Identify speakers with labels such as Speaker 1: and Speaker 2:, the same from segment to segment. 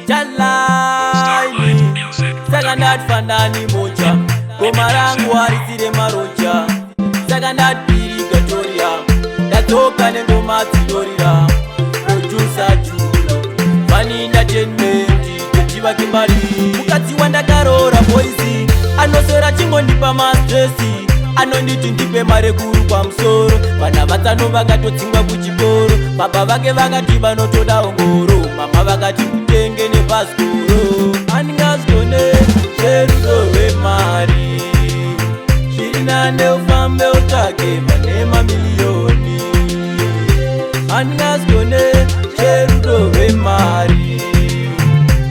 Speaker 1: Jalai Sagandat fandani moja Gomarangu harizire maroja Sagandat biri gatoria Datoka nendo matidorira Producer Julo Fani entertainment Techiva kimbali Mukati wanda karora boyzi Anosera chingo nipa mastresi Anonditi ndipe marekuru kwa msoro Vana vatano vakatotsingwa kuchikoro Baba vake vakati vanotoda ongoro Mama vakati kutenge nepaskoro Andingazgone cherudo rwemari Zviri nane ufambe utsvake mane mamiliyoni Andingazgone cherudo rwemari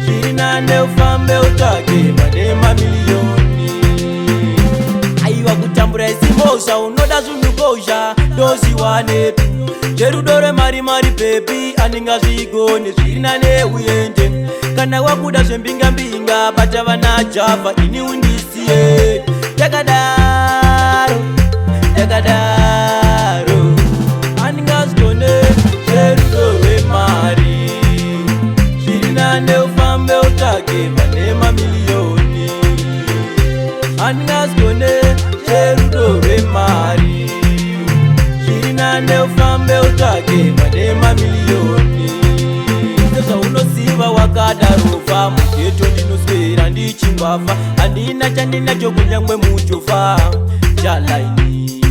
Speaker 1: Zviri nane ufambe utsvake mane mamiliyoni Aiwa kutambura isimbozha unoda zvinhukozha ndozviwanepi cherudo rwemari mari bebi andingazvigone zviri nane uyende kana wakuda zvembingambinga bata vana java ini undisiye takadaro andingazgone cherudo rwemari zviri nane ufambe utsvake mane mamiliyoni andingazgone cherudo rwemari zviri nane ufambe utsvake mane mamiliyoni sezvaunoziva wakadarova mugeto ndinoswera ndichingwafa handina chandinacho kunyangwe muchofa chalaini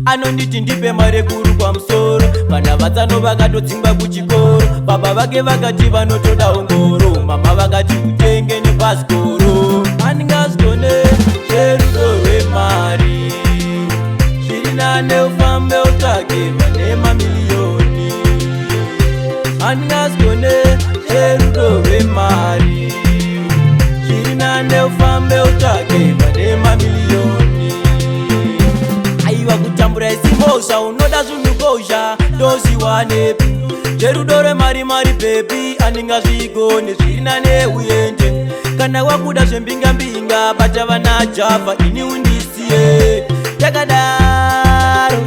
Speaker 1: anonditi ndipe marekuru kwa msoro vana vatano vakatodzingwa kuchikoro baba vake vakati vanotoda ongoro mama vakati kutenge nepaskoro andingazgone cherudo rwemari zviri nane ufambe utsvake mane mamiliyoni andingazgone cherudo rwemari zviri nane ufambe utsvake mane mamiliyoni aiwa kutambura isimbozha unoda zvinhukozha ndozviwanepi cherudo rwemari mari bebi andingazvigone zviri nane uyende kana wakuda zvembingambinga bata vana java ini undisiye takadaro